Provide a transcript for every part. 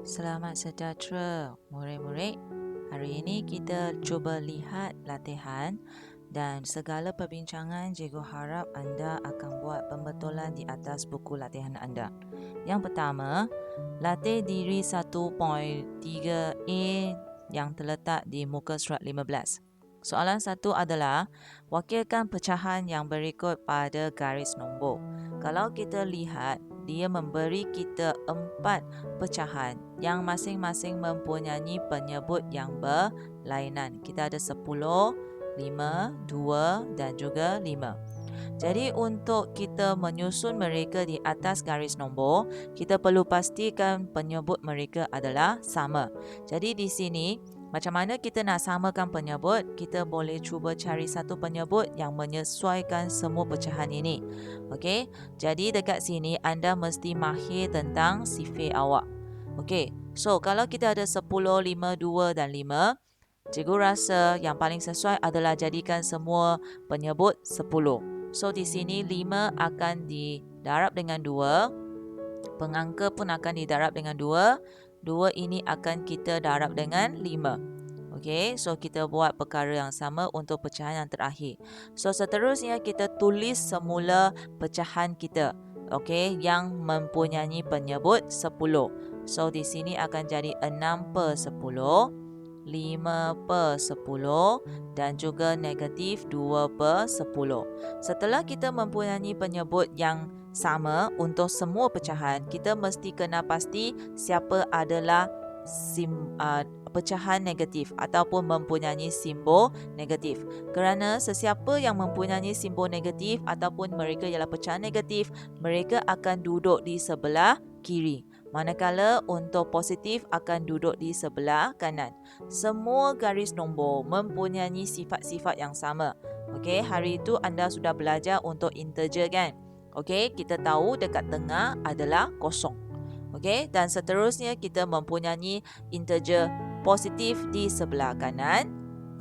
Selamat sejahtera murid-murid. Hari ini kita cuba lihat latihan dan segala perbincangan cikgu harap anda akan buat pembetulan di atas buku latihan anda. Yang pertama, latih diri 1.3a yang terletak di muka surat 15. Soalan 1 adalah wakilkan pecahan yang berikut pada garis nombor. Kalau kita lihat, dia memberi kita 4 pecahan yang masing-masing mempunyai penyebut yang berlainan. Kita ada 10, 5, 2 dan juga 5. Jadi untuk kita menyusun mereka di atas garis nombor, kita perlu pastikan penyebut mereka adalah sama. Jadi di sini, macam mana kita nak samakan penyebut? Kita boleh cuba cari satu penyebut yang menyesuaikan semua pecahan ini. Okey, jadi dekat sini anda mesti mahir tentang sifir awak. Okey, so kalau kita ada 10, 5, 2 dan 5, cikgu rasa yang paling sesuai adalah jadikan semua penyebut 10. So di sini 5 akan didarab dengan 2, pengangka pun akan didarab dengan 2, 2 ini akan kita darab dengan 5. Okey, so kita buat perkara yang sama untuk pecahan yang terakhir. So seterusnya kita tulis semula pecahan kita. Okey, yang mempunyai penyebut 10. So di sini akan jadi 6/10, 5/10 dan juga negatif 2/10. Setelah kita mempunyai penyebut yang sama untuk semua pecahan, kita mesti kena pasti siapa adalah pecahan negatif ataupun mempunyai simbol negatif. Kerana sesiapa yang mempunyai simbol negatif ataupun mereka ialah pecahan negatif, mereka akan duduk di sebelah kiri. Manakala untuk positif akan duduk di sebelah kanan. Semua garis nombor mempunyai sifat-sifat yang sama. Okey, hari itu anda sudah belajar untuk integer kan? Okey, kita tahu dekat tengah adalah kosong. Okey, dan seterusnya kita mempunyai integer positif di sebelah kanan.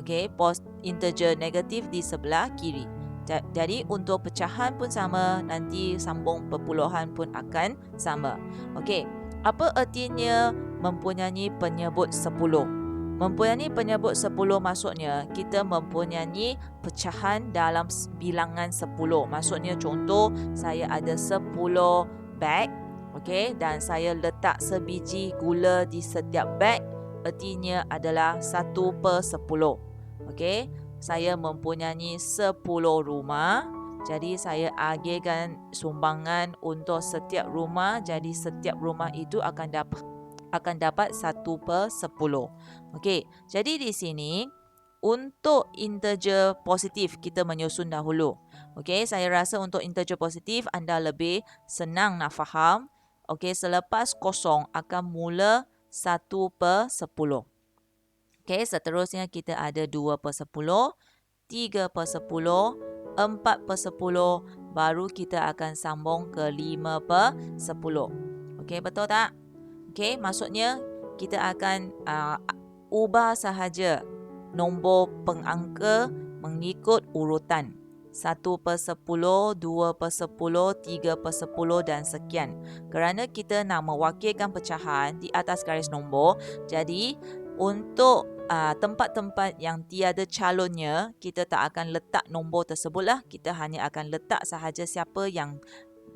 Okey, integer negatif di sebelah kiri. Jadi untuk pecahan pun sama, nanti sambung perpuluhan pun akan sama. Okey, apa artinya mempunyai penyebut 10? Mempunyai penyebut 10 maksudnya kita mempunyai pecahan dalam bilangan 10. Maksudnya contoh, saya ada 10 beg, okey, dan saya letak sebiji gula di setiap beg, artinya adalah 1/10. Okey, saya mempunyai 10 rumah, jadi saya agihkan sumbangan untuk setiap rumah, jadi setiap rumah itu akan dapat 1/10. Okey, jadi di sini untuk integer positif kita menyusun dahulu. Okey, saya rasa untuk integer positif anda lebih senang nak faham. Okey, selepas kosong akan mula 1/10. Okey, seterusnya kita ada 2/10, 3/10, 4/10, baru kita akan sambung ke 5/10. Okey, betul tak? Okey, maksudnya kita akan ubah sahaja nombor pengangka mengikut urutan. 1/10, 2/10, 3/10 dan sekian. Kerana kita nak mewakilkan pecahan di atas garis nombor, jadi untuk tempat-tempat yang tiada calonnya, kita tak akan letak nombor tersebutlah. Kita hanya akan letak sahaja siapa yang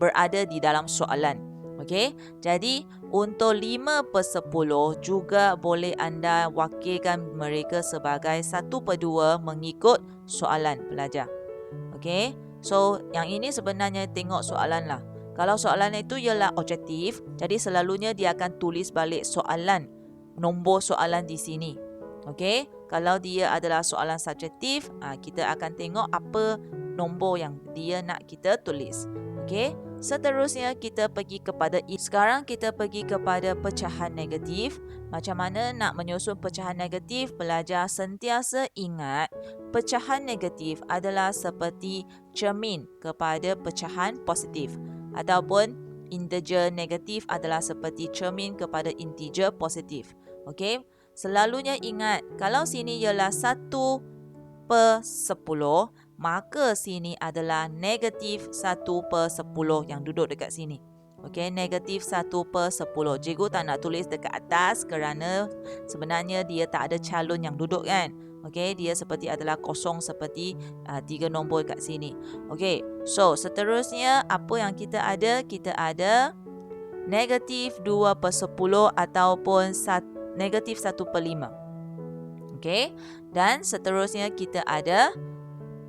berada di dalam soalan. Okey, jadi untuk 5/10 juga boleh anda wakilkan mereka sebagai 1/2 mengikut soalan pelajar. Okey, so yang ini sebenarnya tengok soalan lah. Kalau soalan itu ialah objektif, jadi selalunya dia akan tulis balik soalan, nombor soalan di sini. Okey, kalau dia adalah soalan subjektif, kita akan tengok apa nombor yang dia nak kita tulis. Okey, seterusnya kita pergi kepada sekarang kita pergi kepada pecahan negatif. Macam mana nak menyusun pecahan negatif? Pelajar sentiasa ingat pecahan negatif adalah seperti cermin kepada pecahan positif, ataupun integer negatif adalah seperti cermin kepada integer positif. Okey, selalunya ingat kalau sini ialah 1/10, maka sini adalah negatif 1/10 yang duduk dekat sini. Okey, negatif 1/10. Cikgu tak nak tulis dekat atas kerana sebenarnya dia tak ada calon yang duduk kan. Okey, dia seperti adalah kosong seperti 3 nombor kat sini. Okey, so seterusnya apa yang kita ada? Kita ada negatif 2/10 ataupun negatif 1/5. Okey, dan seterusnya kita ada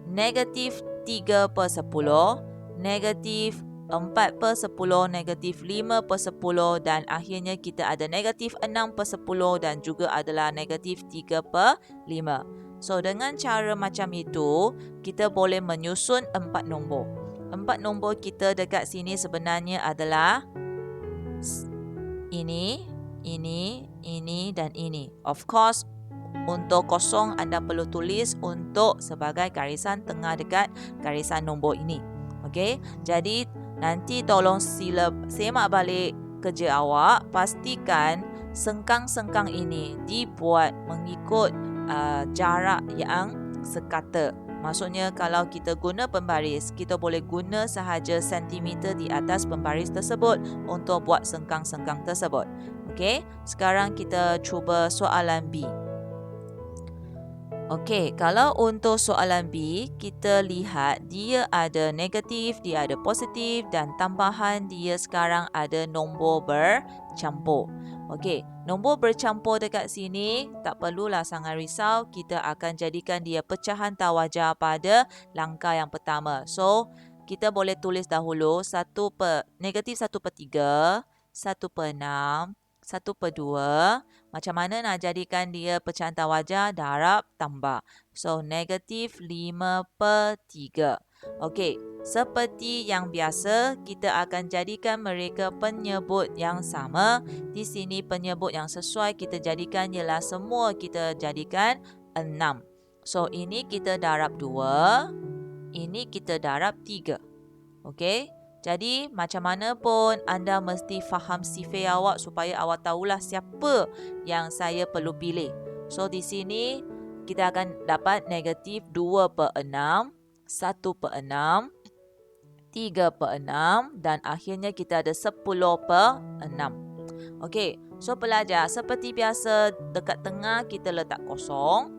negatif 3/10, negatif 4/10, negatif 5/10 dan akhirnya kita ada negatif 6/10 dan juga adalah negatif 3/5. So, dengan cara macam itu, kita boleh menyusun 4 nombor. 4 nombor kita dekat sini sebenarnya adalah ini, dan ini. Of course, untuk kosong anda perlu tulis untuk sebagai garisan tengah dekat garisan nombor ini. Okey, jadi nanti tolong semak balik kerja awak. Pastikan sengkang-sengkang ini dibuat mengikut jarak yang sekata. Maksudnya kalau kita guna pembaris, kita boleh guna sahaja sentimeter di atas pembaris tersebut untuk buat sengkang-sengkang tersebut. Okey, sekarang kita cuba soalan B. Okey, kalau untuk soalan B, kita lihat dia ada negatif, dia ada positif dan tambahan dia sekarang ada nombor bercampur. Okey, nombor bercampur dekat sini tak perlulah sangat risau, kita akan jadikan dia pecahan tawajar pada langkah yang pertama. So, kita boleh tulis dahulu negatif 1/3, 1/6, 1/2. Macam mana nak jadikan dia pecahan tawajar? Darab tambah. So, negatif 5/3. Okey, seperti yang biasa, kita akan jadikan mereka penyebut yang sama. Di sini penyebut yang sesuai kita jadikan ialah semua kita jadikan 6. So, ini kita darab 2. Ini kita darab 3. Okey. Jadi, macam mana pun anda mesti faham sifir awak supaya awak tahulah siapa yang saya perlu pilih. So, di sini kita akan dapat negatif 2/6, 1/6, 3/6 dan akhirnya kita ada 10/6. Okey, so pelajar, seperti biasa dekat tengah kita letak kosong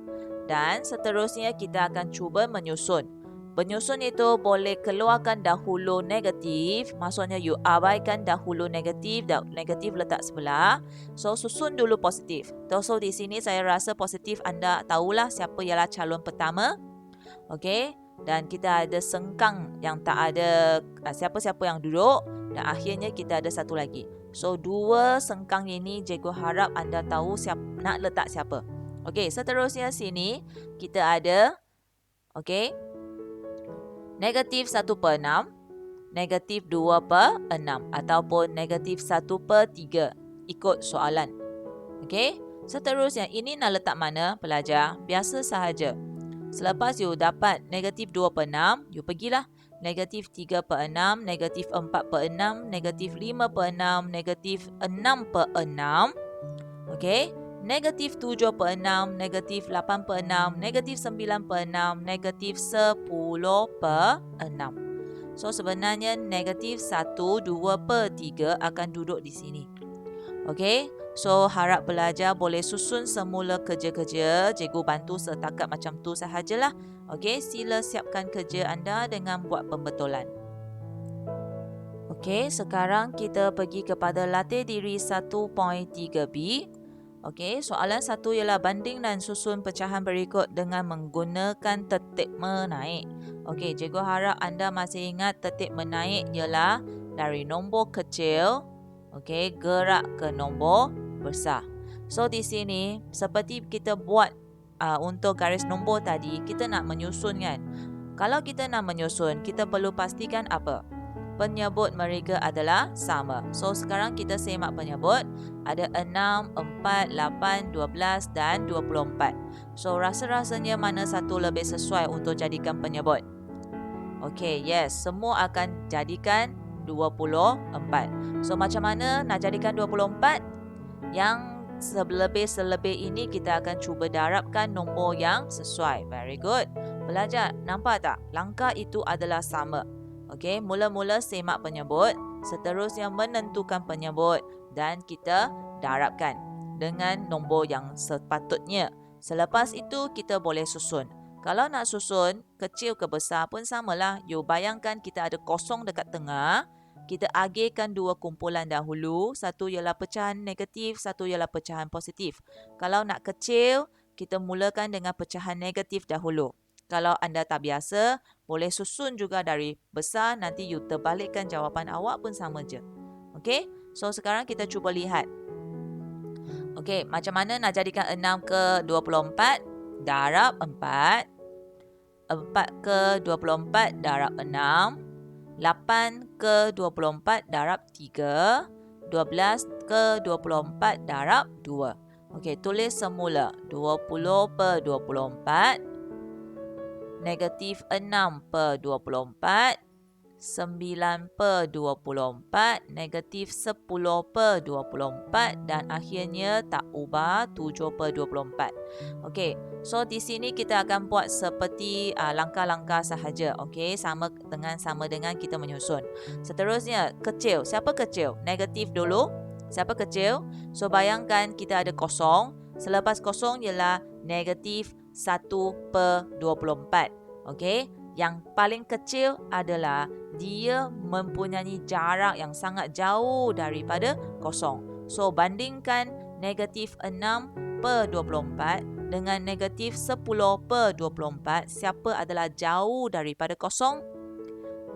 dan seterusnya kita akan cuba menyusun. Penyusun itu boleh keluarkan dahulu negatif. Maksudnya you abaikan dahulu negatif. Negatif letak sebelah. So, susun dulu positif. So, di sini saya rasa positif anda tahulah siapa ialah calon pertama. Okey. Dan kita ada sengkang yang tak ada siapa-siapa yang duduk. Dan akhirnya kita ada satu lagi. So, 2 sengkang ini cikgu harap anda tahu nak letak siapa. Okey, seterusnya sini kita ada negatif 1/6, negatif 2/6 ataupun negatif 1/3 ikut soalan. Okey, seterusnya ini nak letak mana pelajar? Biasa sahaja. Selepas you dapat negatif 2/6, you pergilah negatif 3/6, negatif 4/6, negatif 5/6, negatif 6/6. Okey, negatif 7/6, negatif 8/6, negatif 9/6, negatif 10/6. So, sebenarnya negatif 1, 2/3 akan duduk di sini. Okey, so harap pelajar boleh susun semula kerja-kerja. Cikgu bantu setakat macam tu sahajalah. Okey, sila siapkan kerja anda dengan buat pembetulan. Okey, sekarang kita pergi kepada latih diri 1.3b. Okey, soalan 1 ialah banding dan susun pecahan berikut dengan menggunakan tertib menaik. Okey, cikgu harap anda masih ingat tertib menaik ialah dari nombor kecil, okey, gerak ke nombor besar. So, di sini seperti kita buat untuk garis nombor tadi, kita nak menyusun kan. Kalau kita nak menyusun, kita perlu pastikan apa? Penyebut mereka adalah sama. So, sekarang kita semak penyebut. Ada 6, 4, 8, 12 dan 24. So, rasa-rasanya mana satu lebih sesuai untuk jadikan penyebut? Okey, yes. Semua akan jadikan 24. So, macam mana nak jadikan 24? Yang selebih ini kita akan cuba darabkan nombor yang sesuai. Very good. Pelajar, nampak tak? Langkah itu adalah sama. Okey, mula-mula semak penyebut. Seterusnya menentukan penyebut dan kita darabkan dengan nombor yang sepatutnya. Selepas itu kita boleh susun. Kalau nak susun, kecil ke besar pun samalah. You bayangkan kita ada kosong dekat tengah. Kita agihkan dua kumpulan dahulu. Satu ialah pecahan negatif, satu ialah pecahan positif. Kalau nak kecil, kita mulakan dengan pecahan negatif dahulu. Kalau anda tak biasa, boleh susun juga dari besar. Nanti you terbalikkan jawapan awak pun sama je. Okey? So, sekarang kita cuba lihat. Okey, macam mana nak jadikan 6 ke 24? Darab 4. 4 ke 24 darab 6. 8 ke 24 darab 3. 12 ke 24 darab 2. Okey, tulis semula. 20 per 24. Negatif 6 per 24. 9 per 24, negatif 10 per 24 dan akhirnya tak ubah 7 per 24. Okey, so di sini kita akan buat seperti langkah-langkah sahaja. Okey, sama dengan kita menyusun. Seterusnya, kecil. Siapa kecil? Negatif dulu. Siapa kecil? So bayangkan kita ada kosong. Selepas kosong ialah negatif 1 per 24. Okey, yang paling kecil adalah dia mempunyai jarak yang sangat jauh daripada kosong. So, bandingkan negatif 6 per 24 dengan negatif 10 per 24. Siapa adalah jauh daripada kosong?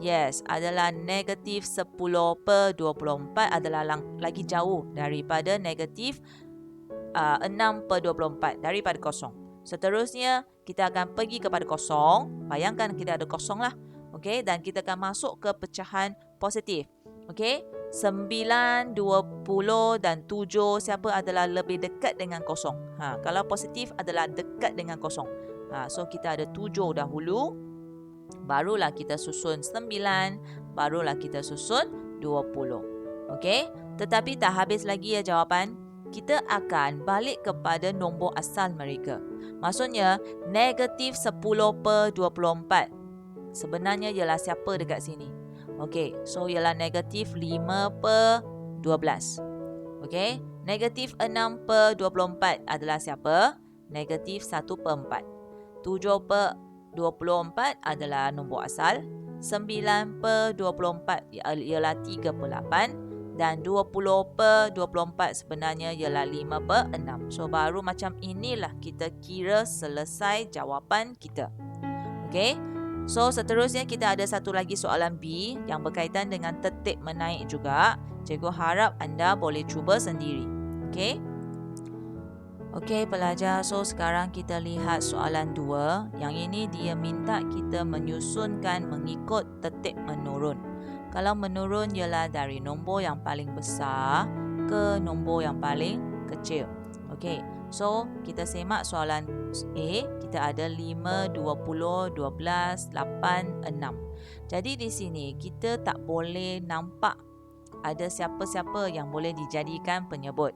Yes, adalah negatif 10 per 24 adalah lagi jauh daripada negatif 6 per 24 daripada kosong. Seterusnya, kita akan pergi kepada kosong. Bayangkan kita ada kosong lah. Okey, dan kita akan masuk ke pecahan positif. Okey, 9, 20 dan 7 siapa adalah lebih dekat dengan kosong? Kalau positif adalah dekat dengan kosong. So kita ada 7 dahulu. Barulah kita susun 9, barulah kita susun 20. Okey, tetapi tak habis lagi ya jawapan. Kita akan balik kepada nombor asal mereka. Maksudnya, negatif 10 per 24. Sebenarnya ialah siapa dekat sini? Okey, so ialah negatif 5 per 12. Okey, negatif 6 per 24 adalah siapa? Negatif 1 per 4. 7 per 24 adalah nombor asal. 9 per 24 ialah 3 per 8. Dan 20 per 24 sebenarnya ialah 5 per 6. So, baru macam inilah kita kira selesai jawapan kita. Okey. So, seterusnya kita ada satu lagi soalan B yang berkaitan dengan tertib menaik juga. Cikgu harap anda boleh cuba sendiri. Okey. Okey, pelajar. So, sekarang kita lihat soalan 2. Yang ini dia minta kita menyusunkan mengikut tertib menurun. Kalau menurun ialah dari nombor yang paling besar ke nombor yang paling kecil. Okey, so kita semak soalan A. Kita ada 5, 20, 12, 8, 6. Jadi di sini kita tak boleh nampak ada siapa-siapa yang boleh dijadikan penyebut.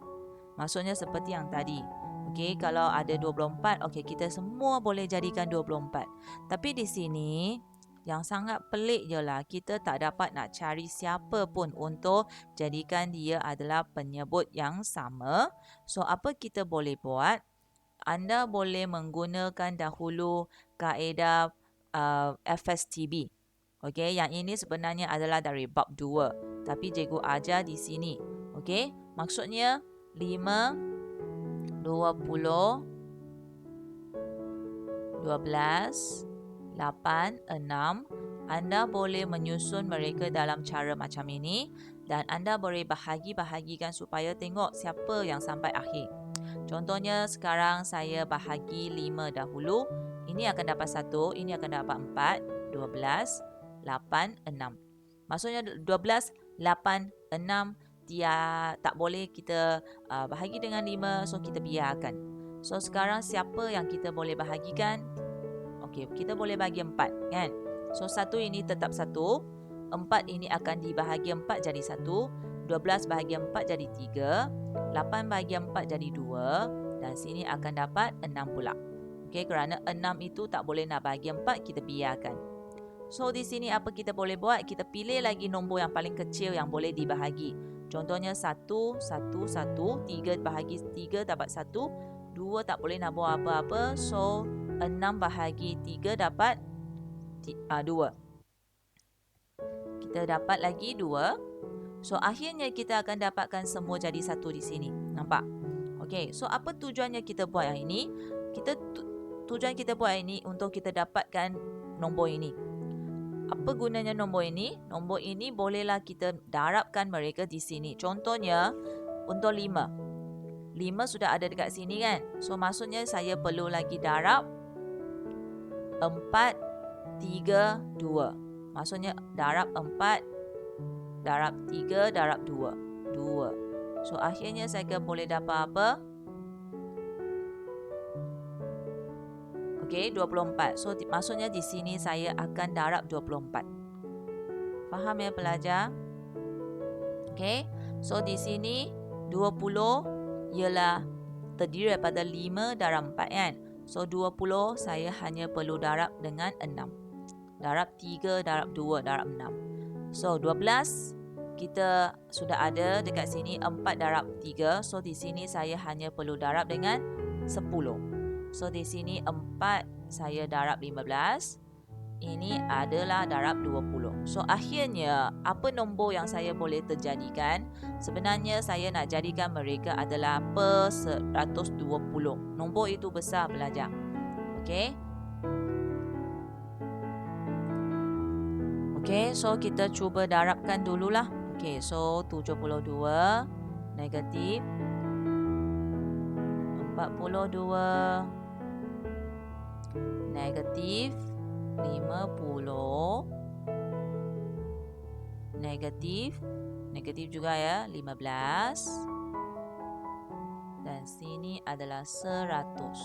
Maksudnya seperti yang tadi. Okey, kalau ada 24, okey kita semua boleh jadikan 24. Tapi di sini yang sangat pelik ialah kita tak dapat nak cari siapa pun untuk jadikan dia adalah penyebut yang sama. So, apa kita boleh buat? Anda boleh menggunakan dahulu kaedah FSTB. Okey, yang ini sebenarnya adalah dari bab 2. Tapi cikgu ajar di sini. Okey, maksudnya 5, 20, 12, 8, 6. Anda boleh menyusun mereka dalam cara macam ini dan anda boleh bahagi-bahagikan supaya tengok siapa yang sampai akhir. Contohnya sekarang saya bahagi 5 dahulu. Ini akan dapat 1, ini akan dapat 4, 12, 8, 6. Maksudnya 12, 8, 6 dia tak boleh kita bahagi dengan 5, so kita biarkan. So sekarang siapa yang kita boleh bahagikan? Okey, kita boleh bagi 4, kan? So, 1 ini tetap 1. 4 ini akan dibahagi 4 jadi 1. 12 bahagi 4 jadi 3. 8 bahagi 4 jadi 2. Dan sini akan dapat 6 pula. Okey, kerana 6 itu tak boleh nak bahagi 4, kita biarkan. So, di sini apa kita boleh buat? Kita pilih lagi nombor yang paling kecil yang boleh dibahagi. Contohnya 1, 1, 1. 3 bahagi 3 dapat 1. 2 tak boleh nak buat apa-apa. So, 6 bahagi 3 dapat 2. Kita dapat lagi 2. So, akhirnya kita akan dapatkan semua jadi 1 di sini. Nampak? Okey, so apa tujuannya kita buat yang ini? Tujuan kita buat ini untuk kita dapatkan nombor ini. Apa gunanya nombor ini? Nombor ini bolehlah kita darabkan mereka di sini. Contohnya, untuk 5. 5 sudah ada dekat sini kan? So, maksudnya saya perlu lagi darab 4, 3, 2. Maksudnya darab 4, darab 3, darab 2. 2. So, akhirnya saya boleh dapat apa? Okey, 24. So, maksudnya di sini saya akan darab 24. Faham ya pelajar? Okey. So, di sini 20 ialah terdiri daripada 5 darab 4 kan? So, 20 saya hanya perlu darab dengan 6. Darab 3, darab 2, darab 6. So, 12 kita sudah ada dekat sini 4 darab 3. So, di sini saya hanya perlu darab dengan 10. So, di sini 4 saya darab 15. Ini adalah darab 20. So, akhirnya apa nombor yang saya boleh terjadikan? Sebenarnya saya nak jadikan mereka adalah per 120. Nombor itu besar pelajar. Okey. Okey, so kita cuba darabkan dululah. Okey, so 72 negatif 42 negatif 50 negatif juga ya 15 dan sini adalah 100.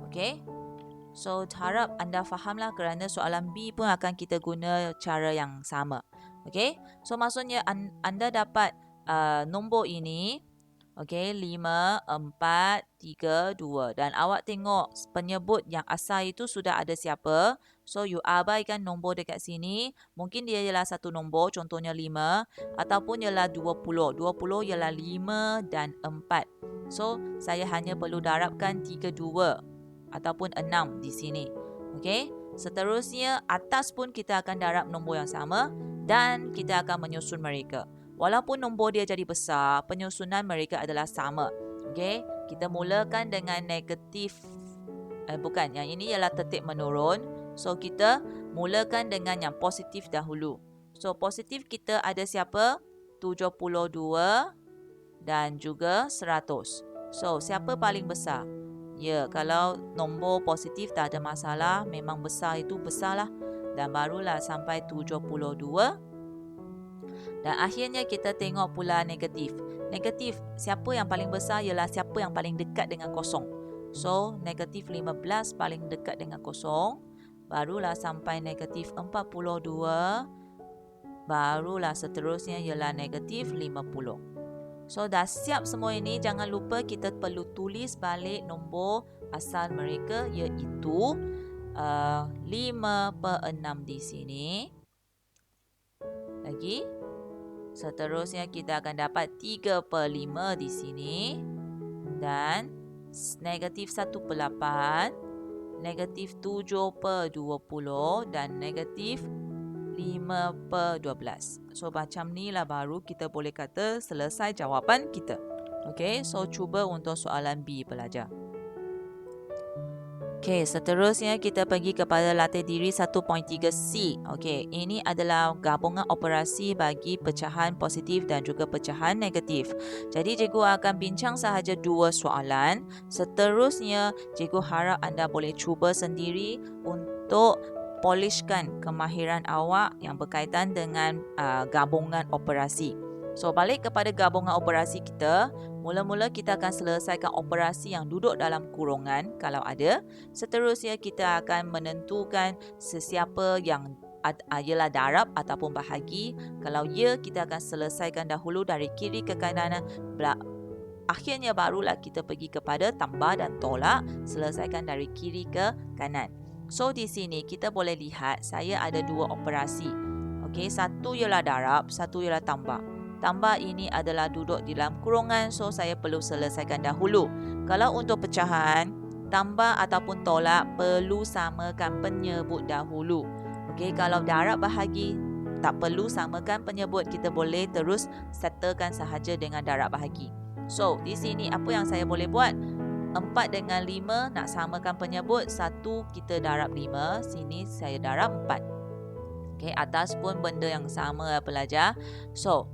Okey. So, harap anda fahamlah kerana soalan B pun akan kita guna cara yang sama. Okey. So, maksudnya anda dapat nombor ini. Okey, 5, 4, 3, 2. Dan awak tengok penyebut yang asal itu sudah ada siapa. So, you abaikan nombor dekat sini. Mungkin dia ialah satu nombor, contohnya 5. Ataupun ialah 20. 20 ialah 5 dan 4. So, saya hanya perlu darabkan 32. Ataupun 6 di sini. Okey. Seterusnya, atas pun kita akan darab nombor yang sama dan kita akan menyusun mereka. Walaupun nombor dia jadi besar, penyusunan mereka adalah sama. Okey. Kita mulakan dengan negatif. Bukan, yang ini ialah tertib menurun. So, kita mulakan dengan yang positif dahulu. So, positif kita ada siapa? 72 dan juga 100. So, siapa paling besar? Ya, kalau nombor positif tak ada masalah, memang besar itu besarlah. Dan barulah sampai 72. Dan akhirnya kita tengok pula negatif. Negatif, siapa yang paling besar ialah siapa yang paling dekat dengan kosong. So, negatif 15 paling dekat dengan kosong. Barulah sampai negatif 42. Barulah seterusnya ialah negatif 50. So, dah siap semua ini. Jangan lupa kita perlu tulis balik nombor asal mereka iaitu 5/6 di sini. Lagi. Seterusnya kita akan dapat 3/5 di sini. Dan negatif 1/8. Negatif 7/20 dan negatif 5/12. So, macam ni lah baru kita boleh kata selesai jawapan kita. Okey, so cuba untuk soalan B pelajar. Okey, seterusnya kita pergi kepada latih diri 1.3C. Okey, ini adalah gabungan operasi bagi pecahan positif dan juga pecahan negatif. Jadi, cikgu akan bincang sahaja 2 soalan. Seterusnya, cikgu harap anda boleh cuba sendiri untuk polishkan kemahiran awak yang berkaitan dengan gabungan operasi. So, balik kepada gabungan operasi kita. Mula-mula kita akan selesaikan operasi yang duduk dalam kurungan kalau ada. Seterusnya kita akan menentukan sesiapa yang ialah darab ataupun bahagi. Kalau ya, kita akan selesaikan dahulu dari kiri ke kanan. Akhirnya barulah kita pergi kepada tambah dan tolak. Selesaikan dari kiri ke kanan. So, di sini kita boleh lihat saya ada dua operasi. Okey, satu ialah darab, satu ialah tambah. Tambah ini adalah duduk di dalam kurungan, so saya perlu selesaikan dahulu. Kalau untuk pecahan, tambah ataupun tolak perlu samakan penyebut dahulu. Okey, kalau darab bahagi tak perlu samakan penyebut, kita boleh terus settlekan sahaja dengan darab bahagi. So, di sini apa yang saya boleh buat? 4 dengan 5 nak samakan penyebut, 1 kita darab 5, sini saya darab 4. Okey, atas pun benda yang sama pelajar. So,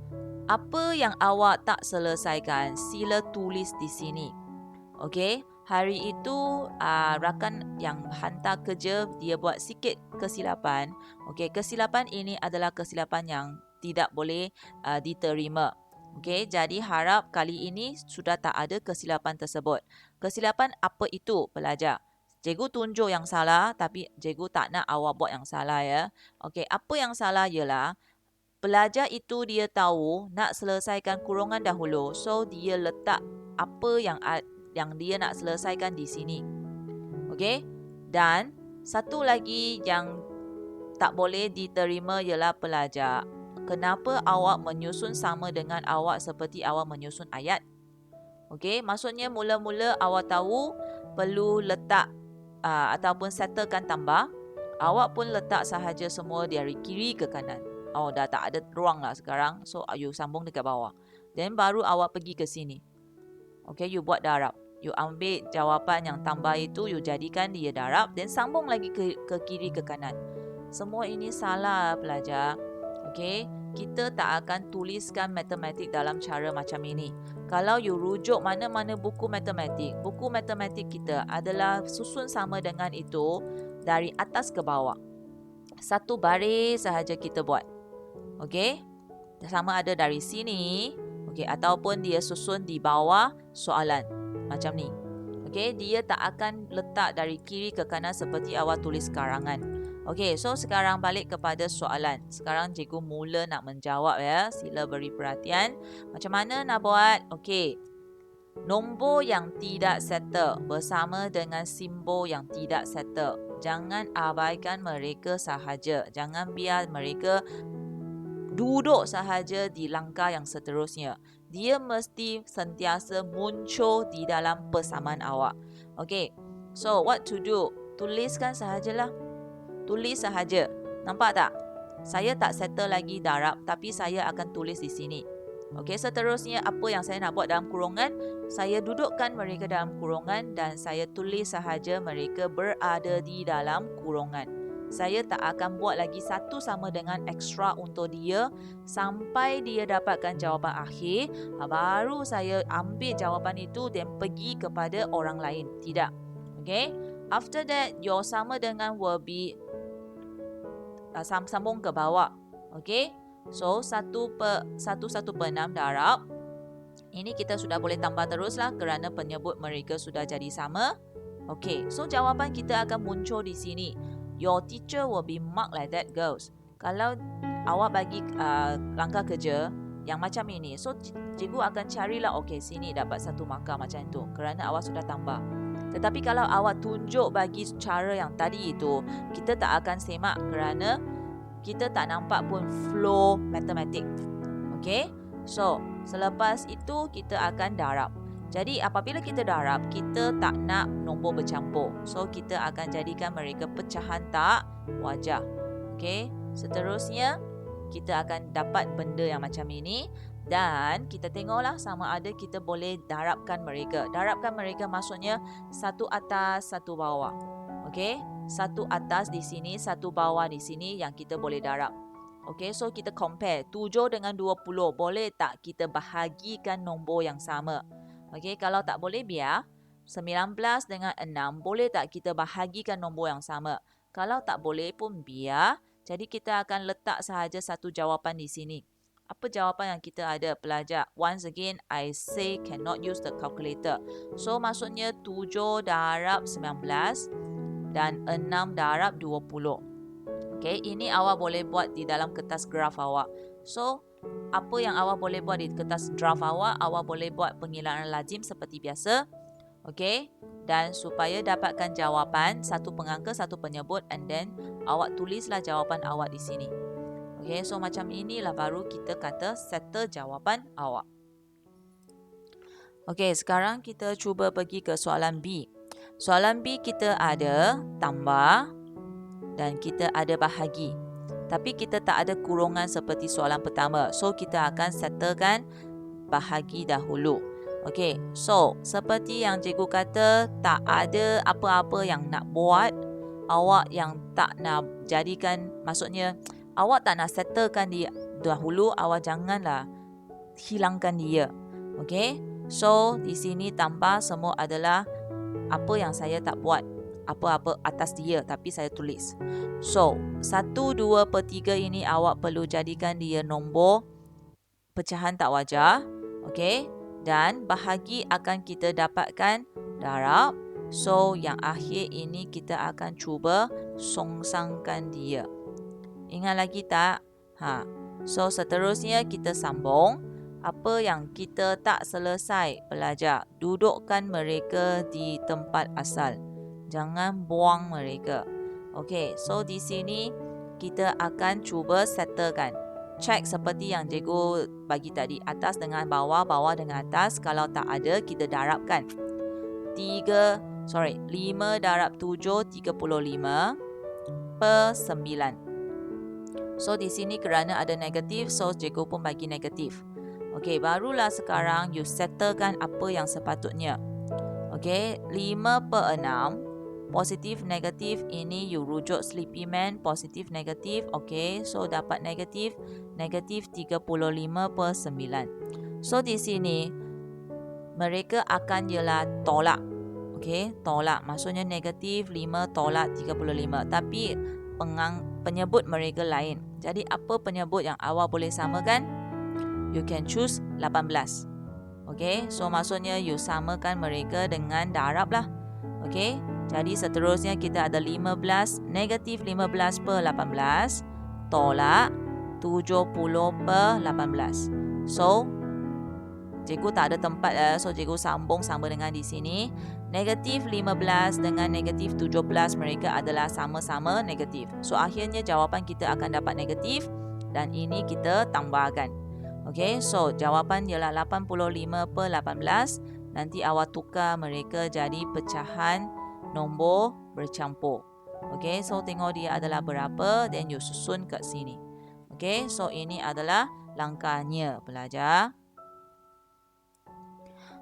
apa yang awak tak selesaikan, sila tulis di sini. Okey, hari itu rakan yang hantar kerja dia buat sikit kesilapan. Okey, kesilapan ini adalah kesilapan yang tidak boleh diterima. Okey, jadi harap kali ini sudah tak ada kesilapan tersebut. Kesilapan apa itu pelajar? Cikgu tunjuk yang salah tapi cikgu tak nak awak buat yang salah ya. Okey, apa yang salah ialah pelajar itu dia tahu nak selesaikan kurungan dahulu. So dia letak apa yang dia nak selesaikan di sini. Okey? Dan satu lagi yang tak boleh diterima ialah pelajar, kenapa awak menyusun sama dengan awak seperti awak menyusun ayat? Okey, maksudnya mula-mula awak tahu perlu letak ataupun settlekan tambah, awak pun letak sahaja semua dari kiri ke kanan. Oh, dah tak ada ruang lah sekarang. So, you sambung dekat bawah. Then baru awak pergi ke sini. Okay, you buat darab. You ambil jawapan yang tambah itu, you jadikan dia darab. Then sambung lagi ke kiri ke kanan. Semua ini salah pelajar. Okay, kita tak akan tuliskan matematik dalam cara macam ini. Kalau you rujuk mana-mana buku matematik kita adalah susun sama dengan itu dari atas ke bawah. Satu baris sahaja kita buat. Okey? Sama ada dari sini, okey, ataupun dia susun di bawah soalan. Macam ni. Okey, dia tak akan letak dari kiri ke kanan seperti awak tulis karangan. Okey, so sekarang balik kepada soalan. Sekarang cikgu mula nak menjawab ya. Sila beri perhatian. Macam mana nak buat? Okey. Nombor yang tidak settle bersama dengan simbol yang tidak settle. Jangan abaikan mereka sahaja. Jangan biar mereka duduk sahaja di langkah yang seterusnya. Dia mesti sentiasa muncul di dalam persamaan awak. Okay, so what to do? Tuliskan sahajalah. Tulis sahaja. Nampak tak? Saya tak settle lagi darab, tapi saya akan tulis di sini. Okay, seterusnya apa yang saya nak buat dalam kurungan? Saya dudukkan mereka dalam kurungan dan saya tulis sahaja mereka berada di dalam kurungan. Saya tak akan buat lagi satu sama dengan ekstra untuk dia sampai dia dapatkan jawapan akhir. Baru saya ambil jawapan itu dan pergi kepada orang lain. Tidak. Okay? After that, your sama dengan will be sambung ke bawah. Okay? So, 1/6 darab. Ini kita sudah boleh tambah teruslah kerana penyebut mereka sudah jadi sama. Okay, so jawapan kita akan muncul di sini. Your teacher will be marked like that, girls. Kalau awak bagi langkah kerja yang macam ini, so cikgu akan carilah, okay, sini dapat 1 markah macam itu kerana awak sudah tambah. Tetapi kalau awak tunjuk bagi cara yang tadi itu, kita tak akan semak kerana kita tak nampak pun flow matematik. Okay, so selepas itu kita akan darab. Jadi apabila kita darab, kita tak nak nombor bercampur. So kita akan jadikan mereka pecahan tak wajar. Okey, seterusnya kita akan dapat benda yang macam ini dan kita tengoklah sama ada kita boleh darabkan mereka. Darabkan mereka maksudnya satu atas, satu bawah. Okey, satu atas di sini, satu bawah di sini yang kita boleh darab. Okey, so kita compare 7 dengan 20. Boleh tak kita bahagikan nombor yang sama? Okey, kalau tak boleh biar 19 dengan 6. Boleh tak kita bahagikan nombor yang sama? Kalau tak boleh pun biar. Jadi kita akan letak sahaja satu jawapan di sini. Apa jawapan yang kita ada pelajar? Once again, I say cannot use the calculator. So maksudnya 7 darab 19 dan 6 darab 20. Okay, ini awak boleh buat di dalam kertas graf awak. So, apa yang awak boleh buat di kertas graf awak boleh buat pengiraan lazim seperti biasa. Okey? Dan supaya dapatkan jawapan, satu pengangka, satu penyebut, and then awak tulislah jawapan awak di sini. Okey, so macam inilah baru kita kata settle jawapan awak. Okey, sekarang kita cuba pergi ke soalan B. Soalan B kita ada tambah dan kita ada bahagi. Tapi kita tak ada kurungan seperti soalan pertama. So, kita akan settlekan bahagi dahulu. Okey, so seperti yang cikgu kata, tak ada apa-apa yang nak buat. Awak yang tak nak jadikan, maksudnya awak tak nak settlekan dia dahulu, awak janganlah hilangkan dia. Okey, so di sini tambah semua adalah apa yang saya tak buat. Apa-apa atas dia, tapi saya tulis. So, 1, 2 per 3 ini awak perlu jadikan dia nombor pecahan tak wajar. Okey. Dan bahagi akan kita dapatkan darab. So, yang akhir ini kita akan cuba songsangkan dia. Ingat lagi tak? So, seterusnya kita sambung. Apa yang kita tak selesai belajar, dudukkan mereka di tempat asal. Jangan buang mereka. Okey, so di sini kita akan cuba settlekan. Check seperti yang cikgu bagi tadi, atas dengan bawah, bawah dengan atas. Kalau tak ada, kita darabkan. 5 darab 7, 35 per 9. So, di sini kerana ada negatif, so cikgu pun bagi negatif. Okey, barulah sekarang you settlekan apa yang sepatutnya. Okey, 5 per 6. Positif, negatif, ini you rujuk Sleepy Man. Positif, negatif. Okey, so dapat negatif 35 per 9. So, di sini mereka akan ialah tolak. Okey, tolak. Maksudnya negatif 5 tolak 35. Tapi penyebut mereka lain. Jadi, apa penyebut yang awak boleh samakan? You can choose 18. Okey, so maksudnya you samakan mereka dengan darab lah. Okey, jadi seterusnya kita ada 15, negatif 15 per 18 tolak 70 per 18. So, cikgu tak ada tempat, so cikgu sambung sama dengan di sini. Negatif 15 dengan negatif 17 mereka adalah sama-sama negatif. So, akhirnya jawapan kita akan dapat negatif dan ini kita tambahkan. Okey, so jawapan ialah 85 per 18. Nanti awak tukar mereka jadi pecahan nombor bercampur. Okey, so tengok dia adalah berapa, then you susun kat sini. Okey, so ini adalah langkahnya pelajar.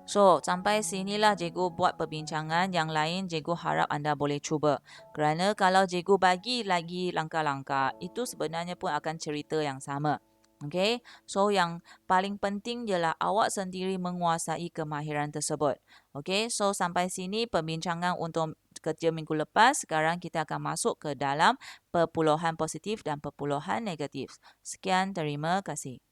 So, sampai sinilah cikgu buat perbincangan. Yang lain cikgu harap anda boleh cuba. Kerana kalau cikgu bagi lagi langkah-langkah, itu sebenarnya pun akan cerita yang sama. Okay, so yang paling penting ialah awak sendiri menguasai kemahiran tersebut. Okay, so sampai sini perbincangan untuk kerja minggu lepas. Sekarang kita akan masuk ke dalam perpuluhan positif dan perpuluhan negatif. Sekian, terima kasih.